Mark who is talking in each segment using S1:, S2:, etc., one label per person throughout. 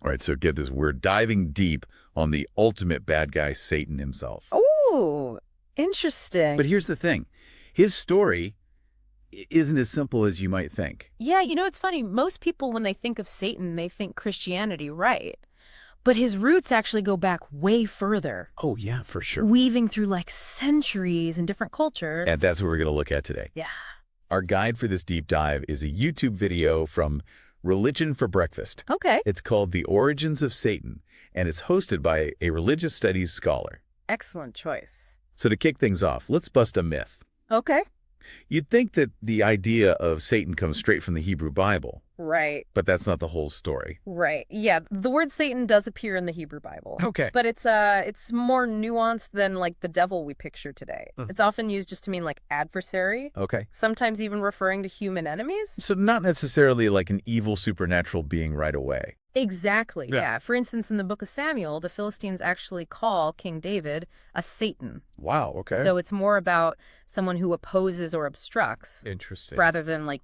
S1: All right, so get this. We're diving deep on the ultimate bad guy, Satan himself.
S2: Oh, interesting.
S1: But here's the thing. His story isn't as simple as you might think.
S2: Yeah, it's funny. Most people, when they think of Satan, they think Christianity, right? But his roots actually go back way further,
S1: Oh, yeah, for sure.
S2: weaving through like centuries and different cultures.
S1: And that's what we're going to look at today.
S2: Yeah.
S1: Our guide for this deep dive is a YouTube video from Religion for Breakfast.
S2: Okay.
S1: It's called The Origins of Satan, and it's hosted by a religious studies scholar.
S2: Excellent choice.
S1: So to kick things off, let's bust a myth.
S2: Okay.
S1: You'd think that the idea of Satan comes straight from the Hebrew Bible,
S2: Right.
S1: but that's not the whole story.
S2: Right. Yeah, the word Satan does appear in the Hebrew Bible.
S1: Okay.
S2: But it's more nuanced than like the devil we picture today. It's often used just to mean like adversary,
S1: Okay.
S2: sometimes even referring to human enemies.
S1: So not necessarily like an evil supernatural being right away.
S2: Exactly,
S1: Yeah.
S2: yeah. For instance, in the book of Samuel, the Philistines actually call King David a Satan.
S1: Wow, okay.
S2: So it's more about someone who opposes or obstructs
S1: Interesting.
S2: rather than like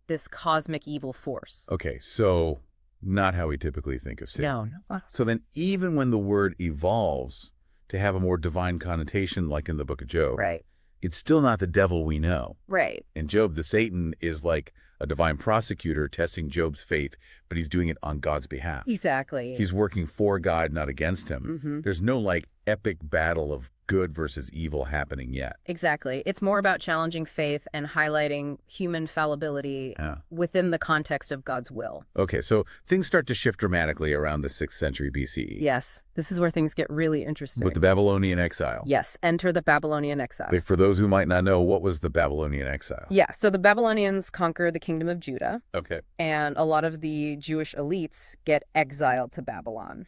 S2: this cosmic evil force.
S1: Okay, so not how we typically think of Satan.
S2: No.
S1: So then even when the word evolves to have a more divine connotation like in the book of Job,
S2: Right.
S1: it's still not the devil we know.
S2: Right.
S1: In Job, the Satan is like a divine prosecutor testing Job's faith, but he's doing it on God's behalf.
S2: Exactly.
S1: He's working for God, not against him.
S2: Mhm.
S1: There's no like epic battle of good versus evil happening yet.
S2: Exactly. It's more about challenging faith and highlighting human fallibility
S1: Yeah.
S2: within the context of God's will.
S1: Okay, so things start to shift dramatically around the 6th century BCE
S2: Yes, this is where things get really interesting.
S1: with the Babylonian exile.
S2: Yes, enter the Babylonian exile.
S1: For those who might not know, what was the Babylonian exile?
S2: Yeah, so the Babylonians conquer the kingdom of Judah,
S1: Okay.
S2: and a lot of the Jewish elites get exiled to Babylon.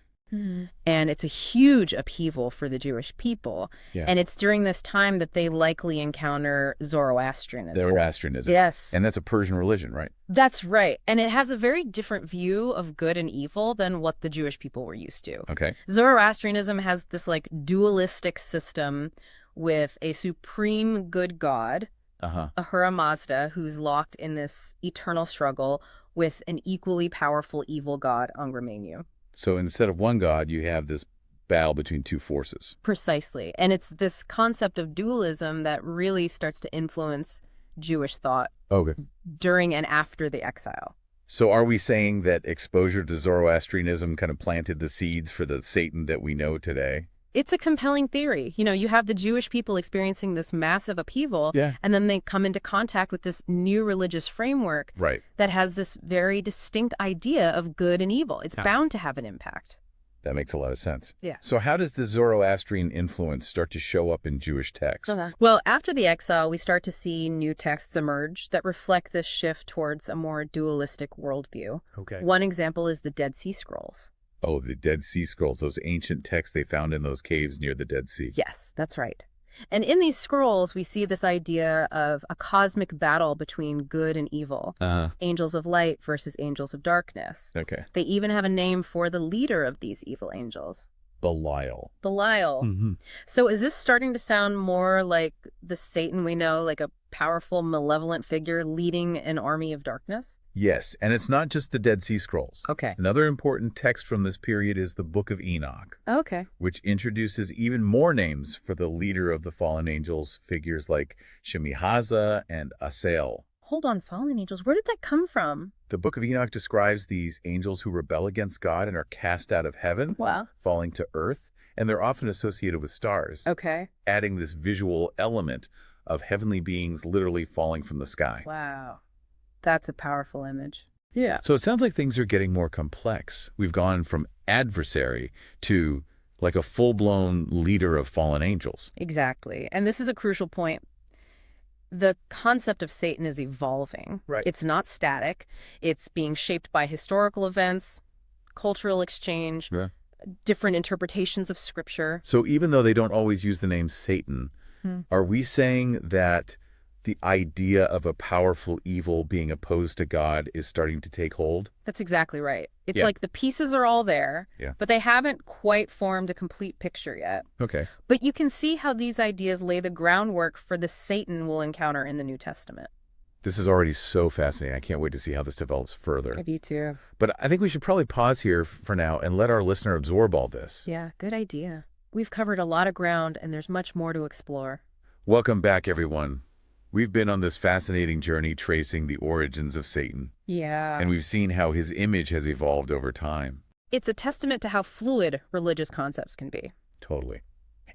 S2: And it's a huge upheaval for the Jewish people.
S1: Yeah.
S2: And it's during this time that they likely encounter Zoroastrianism.
S1: Zoroastrianism.
S2: Yes.
S1: And that's a Persian religion, right?
S2: That's right. And it has a very different view of good and evil than what the Jewish people were used to.
S1: Okay.
S2: Zoroastrianism has this like dualistic system with a supreme good God,
S1: Uh-huh.
S2: Ahura Mazda, who's locked in this eternal struggle with an equally powerful evil god, Angramenyu.
S1: So instead of one god, you have this battle between two forces.
S2: Precisely. And it's this concept of dualism that really starts to influence Jewish thought
S1: Okay.
S2: during and after the exile.
S1: So are we saying that exposure to Zoroastrianism kind of planted the seeds for the Satan that we know today?
S2: It's a compelling theory. You have the Jewish people experiencing this massive upheaval,
S1: Yeah.
S2: and then they come into contact with this new religious framework
S1: Right.
S2: that has this very distinct idea of good and evil. It's
S1: Yeah.
S2: bound to have an impact.
S1: That makes a lot of sense.
S2: Yeah.
S1: So how does the Zoroastrian influence start to show up in Jewish texts?
S2: Well, after the exile, we start to see new texts emerge that reflect this shift towards a more dualistic worldview.
S1: Okay.
S2: One example is the Dead Sea Scrolls.
S1: Oh, the Dead Sea Scrolls, those ancient texts they found in those caves near the Dead Sea.
S2: Yes, that's right. And in these scrolls, we see this idea of a cosmic battle between good and evil.
S1: Uh-huh.
S2: Angels of light versus angels of darkness.
S1: Okay.
S2: They even have a name for the leader of these evil angels,
S1: Belial.
S2: Belial.
S1: Mm-hmm.
S2: So is this starting to sound more like the Satan we know, like a powerful, malevolent figure leading an army of darkness?
S1: Yes, and it's not just the Dead Sea Scrolls.
S2: Okay.
S1: Another important text from this period is the Book of Enoch,
S2: Okay.
S1: which introduces even more names for the leader of the fallen angels, figures like Shemihaza and Asael.
S2: Hold on, fallen angels. Where did that come from?
S1: The Book of Enoch describes these angels who rebel against God and are cast out of heaven,
S2: Wow.
S1: falling to earth, and they're often associated with stars,
S2: Okay.
S1: adding this visual element of heavenly beings literally falling from the sky.
S2: Wow. That's a powerful image. Yeah.
S1: So it sounds like things are getting more complex. We've gone from adversary to like a full-blown leader of fallen angels.
S2: Exactly. And this is a crucial point. The concept of Satan is evolving.
S1: Right.
S2: It's not static. It's being shaped by historical events, cultural exchange,
S1: Yeah.
S2: different interpretations of scripture.
S1: So even though they don't always use the name Satan, are we saying that the idea of a powerful evil being opposed to God is starting to take hold?
S2: That's exactly right. It's
S1: Yeah.
S2: like the pieces are all there,
S1: Yeah.
S2: but they haven't quite formed a complete picture yet.
S1: Okay.
S2: But you can see how these ideas lay the groundwork for the Satan we'll encounter in the New Testament.
S1: This is already so fascinating. I can't wait to see how this develops further.
S2: Me too.
S1: But I think we should probably pause here for now and let our listener absorb all this.
S2: Yeah, good idea. We've covered a lot of ground, and there's much more to explore.
S1: Welcome back, everyone. We've been on this fascinating journey tracing the origins of Satan.
S2: Yeah.
S1: And we've seen how his image has evolved over time.
S2: It's a testament to how fluid religious concepts can be.
S1: Totally.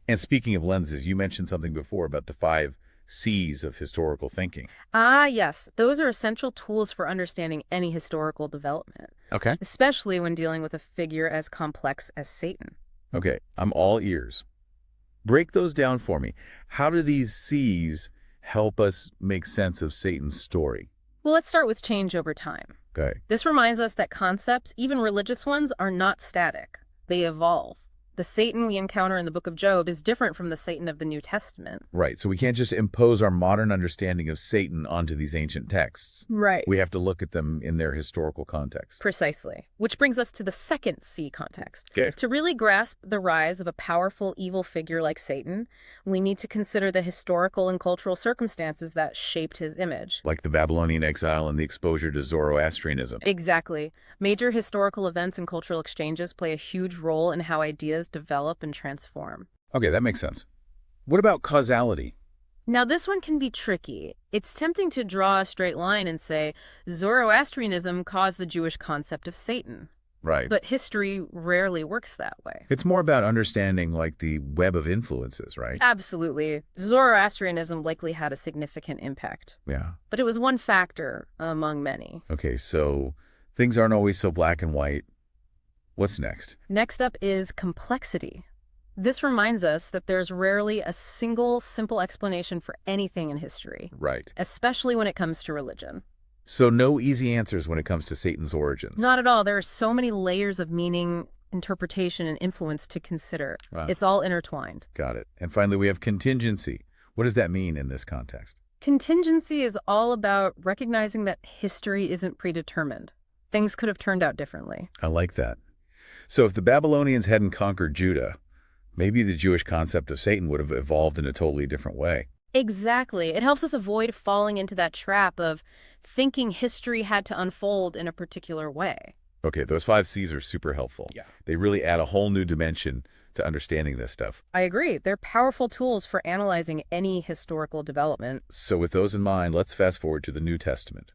S1: And speaking of lenses, you mentioned something before about the 5 C's of historical thinking.
S2: Ah, yes. Those are essential tools for understanding any historical development,
S1: Okay.
S2: especially when dealing with a figure as complex as Satan.
S1: Okay, I'm all ears. Break those down for me. How do these C's help us make sense of Satan's story?
S2: Well, let's start with change over time.
S1: Okay.
S2: This reminds us that concepts, even religious ones, are not static. They evolve. The Satan we encounter in the book of Job is different from the Satan of the New Testament.
S1: Right, so we can't just impose our modern understanding of Satan onto these ancient texts.
S2: Right.
S1: We have to look at them in their historical context.
S2: Precisely. Which brings us to the second C context.
S1: Okay.
S2: To really grasp the rise of a powerful evil figure like Satan, we need to consider the historical and cultural circumstances that shaped his image.
S1: Like the Babylonian exile and the exposure to Zoroastrianism.
S2: Exactly. Major historical events and cultural exchanges play a huge role in how ideas develop and transform.
S1: Okay, that makes sense. What about causality?
S2: Now, this one can be tricky. It's tempting to draw a straight line and say Zoroastrianism caused the Jewish concept of Satan.
S1: Right.
S2: But history rarely works that way.
S1: It's more about understanding like the web of influences, right?
S2: Absolutely. Zoroastrianism likely had a significant impact.
S1: Yeah.
S2: But it was one factor among many.
S1: Okay, so things aren't always so black and white. What's next?
S2: Next up is complexity. This reminds us that there's rarely a single, simple explanation for anything in history,
S1: Right.
S2: especially when it comes to religion.
S1: So no easy answers when it comes to Satan's origins.
S2: Not at all. There are so many layers of meaning, interpretation, and influence to consider.
S1: Wow.
S2: It's all intertwined.
S1: Got it. And finally, we have contingency. What does that mean in this context?
S2: Contingency is all about recognizing that history isn't predetermined. Things could have turned out differently.
S1: I like that. So if the Babylonians hadn't conquered Judah, maybe the Jewish concept of Satan would have evolved in a totally different way.
S2: Exactly. It helps us avoid falling into that trap of thinking history had to unfold in a particular way.
S1: Okay, those 5 C's are super helpful.
S2: Yeah.
S1: They really add a whole new dimension to understanding this stuff.
S2: I agree. They're powerful tools for analyzing any historical development.
S1: So with those in mind, let's fast forward to the New Testament.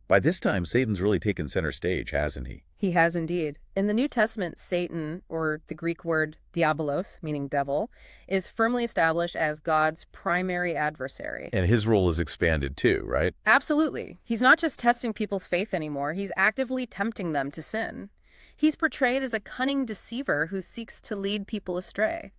S1: By this time, Satan's really taken center stage, hasn't he?
S2: He has indeed. In the New Testament, Satan, or the Greek word diabolos, meaning devil, is firmly established as God's primary adversary.
S1: And his role is expanded too, right?
S2: Absolutely. He's not just testing people's faith anymore, he's actively tempting them to sin. He's portrayed as a cunning deceiver who seeks to lead people astray.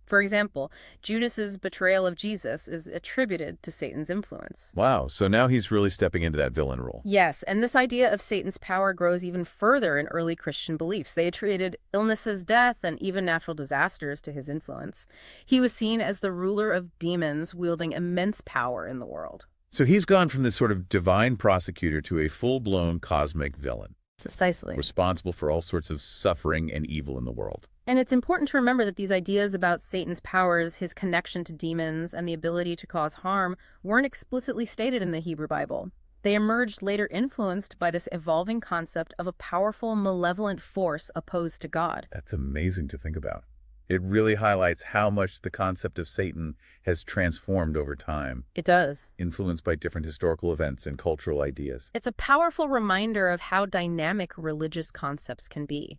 S2: For example, Judas's betrayal of Jesus is attributed to Satan's influence.
S1: Wow, so now he's really stepping into that villain role.
S2: Yes, and this idea of Satan's power grows even further in early Christian beliefs. They attributed illnesses, death, and even natural disasters to his influence. He was seen as the ruler of demons, wielding immense power in the world.
S1: So he's gone from this sort of divine prosecutor to a full-blown cosmic villain,
S2: Precisely.
S1: responsible for all sorts of suffering and evil in the world.
S2: And it's important to remember that these ideas about Satan's powers, his connection to demons, and the ability to cause harm weren't explicitly stated in the Hebrew Bible. They emerged later influenced by this evolving concept of a powerful, malevolent force opposed to God.
S1: That's amazing to think about. It really highlights how much the concept of Satan has transformed over time,
S2: It does.
S1: influenced by different historical events and cultural ideas.
S2: It's a powerful reminder of how dynamic religious concepts can be.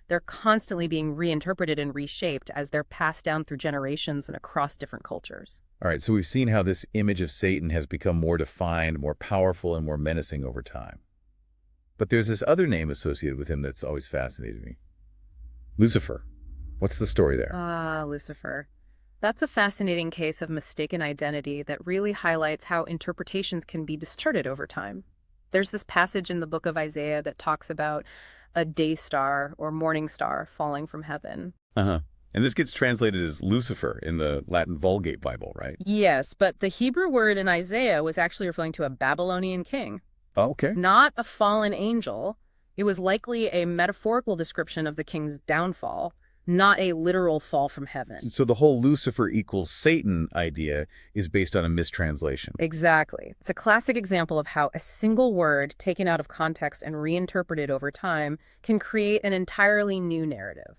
S2: They're constantly being reinterpreted and reshaped as they're passed down through generations and across different cultures.
S1: All right, so we've seen how this image of Satan has become more defined, more powerful, and more menacing over time. But there's this other name associated with him that's always fascinated me. Lucifer. What's the story there?
S2: Ah, Lucifer. That's a fascinating case of mistaken identity that really highlights how interpretations can be distorted over time. There's this passage in the book of Isaiah that talks about a day star or morning star falling from heaven.
S1: Uh-huh. And this gets translated as Lucifer in the Latin Vulgate Bible, right?
S2: Yes, but the Hebrew word in Isaiah was actually referring to a Babylonian king,
S1: Oh, okay.
S2: not a fallen angel. It was likely a metaphorical description of the king's downfall. not a literal fall from heaven.
S1: So the whole Lucifer equals Satan idea is based on a mistranslation.
S2: Exactly. It's a classic example of how a single word taken out of context and reinterpreted over time can create an entirely new narrative.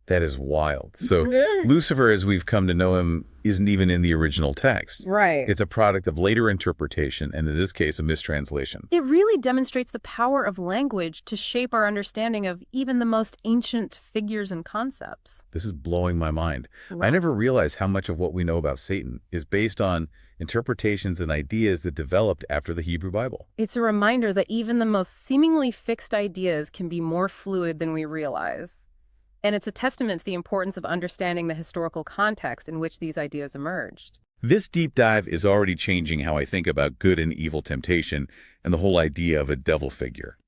S1: That is wild. So Lucifer, as we've come to know him, isn't even in the original text.
S2: Right.
S1: It's a product of later interpretation, and in this case, a mistranslation.
S2: It really demonstrates the power of language to shape our understanding of even the most ancient figures and concepts.
S1: This is blowing my mind.
S2: Right.
S1: I never realized how much of what we know about Satan is based on interpretations and ideas that developed after the Hebrew Bible.
S2: It's a reminder that even the most seemingly fixed ideas can be more fluid than we realize. And it's a testament to the importance of understanding the historical context in which these ideas emerged.
S1: This deep dive is already changing how I think about good and evil temptation and the whole idea of a devil figure.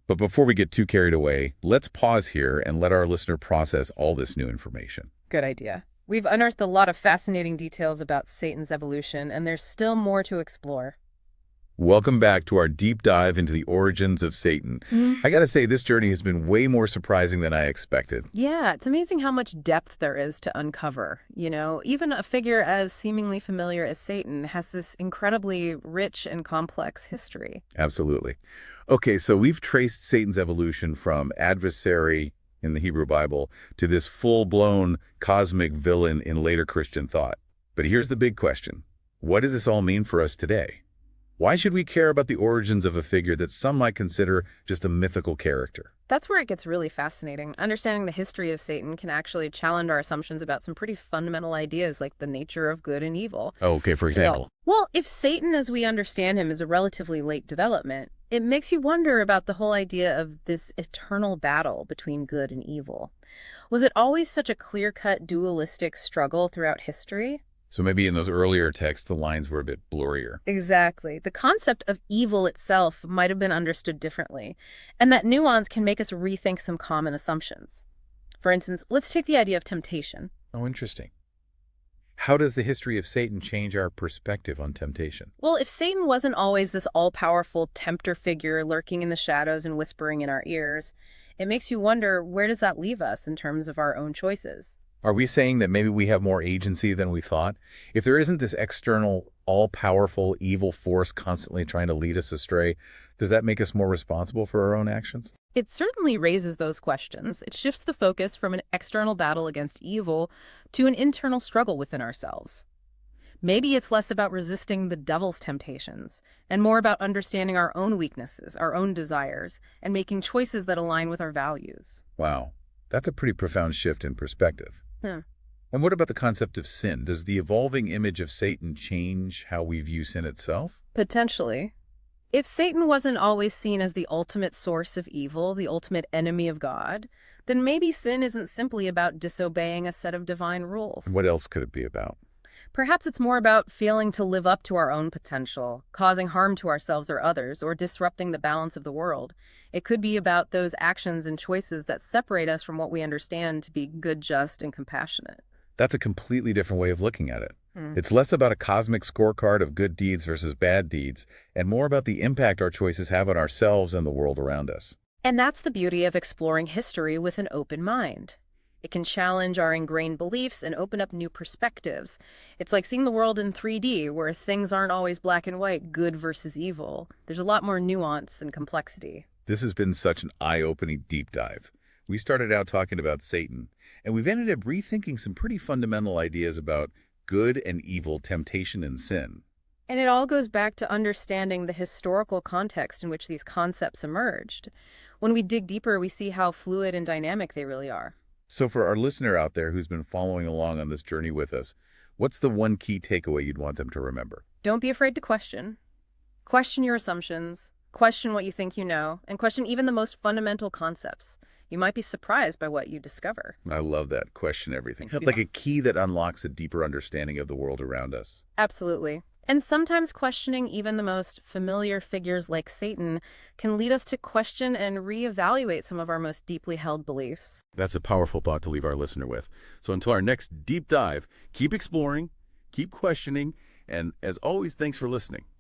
S1: But before we get too carried away, let's pause here and let our listener process all this new information.
S2: Good idea. We've unearthed a lot of fascinating details about Satan's evolution, and there's still more to explore.
S1: Welcome back to our deep dive into the origins of Satan. I gotta say, this journey has been way more surprising than I expected.
S2: Yeah, it's amazing how much depth there is to uncover. Even a figure as seemingly familiar as Satan has this incredibly rich and complex history.
S1: Absolutely. Okay, so we've traced Satan's evolution from adversary in the Hebrew Bible to this full-blown cosmic villain in later Christian thought. But here's the big question. What does this all mean for us today? Why should we care about the origins of a figure that some might consider just a mythical character?
S2: That's where it gets really fascinating. Understanding the history of Satan can actually challenge our assumptions about some pretty fundamental ideas like the nature of good and evil.
S1: Oh, okay, for example.
S2: Well, if Satan as we understand him is a relatively late development, it makes you wonder about the whole idea of this eternal battle between good and evil. Was it always such a clear-cut dualistic struggle throughout history?
S1: So maybe in those earlier texts, the lines were a bit blurrier.
S2: Exactly. The concept of evil itself might have been understood differently, and that nuance can make us rethink some common assumptions. For instance, let's take the idea of temptation.
S1: Oh, interesting. How does the history of Satan change our perspective on temptation?
S2: Well, if Satan wasn't always this all-powerful tempter figure lurking in the shadows and whispering in our ears, it makes you wonder, where does that leave us in terms of our own choices?
S1: Are we saying that maybe we have more agency than we thought? If there isn't this external, all-powerful, evil force constantly trying to lead us astray, does that make us more responsible for our own actions?
S2: It certainly raises those questions. It shifts the focus from an external battle against evil to an internal struggle within ourselves. Maybe it's less about resisting the devil's temptations and more about understanding our own weaknesses, our own desires, and making choices that align with our values.
S1: Wow, that's a pretty profound shift in perspective. And what about the concept of sin? Does the evolving image of Satan change how we view sin itself?
S2: Potentially. If Satan wasn't always seen as the ultimate source of evil, the ultimate enemy of God, then maybe sin isn't simply about disobeying a set of divine rules.
S1: And what else could it be about?
S2: Perhaps it's more about failing to live up to our own potential, causing harm to ourselves or others, or disrupting the balance of the world. It could be about those actions and choices that separate us from what we understand to be good, just, and compassionate.
S1: That's a completely different way of looking at it. It's less about a cosmic scorecard of good deeds versus bad deeds, and more about the impact our choices have on ourselves and the world around us.
S2: And that's the beauty of exploring history with an open mind. It can challenge our ingrained beliefs and open up new perspectives. It's like seeing the world in 3D, where things aren't always black and white, good versus evil. There's a lot more nuance and complexity.
S1: This has been such an eye-opening deep dive. We started out talking about Satan, and we've ended up rethinking some pretty fundamental ideas about good and evil, temptation and sin.
S2: And it all goes back to understanding the historical context in which these concepts emerged. When we dig deeper, we see how fluid and dynamic they really are.
S1: So for our listener out there who's been following along on this journey with us, what's the one key takeaway you'd want them to remember?
S2: Don't be afraid to question. Question your assumptions, question what you think you know, and question even the most fundamental concepts. You might be surprised by what you discover.
S1: I love that. Question everything. Like a key that unlocks a deeper understanding of the world around us.
S2: Absolutely. And sometimes questioning even the most familiar figures like Satan can lead us to question and reevaluate some of our most deeply held beliefs.
S1: That's a powerful thought to leave our listener with. So until our next deep dive, keep exploring, keep questioning, and as always, thanks for listening.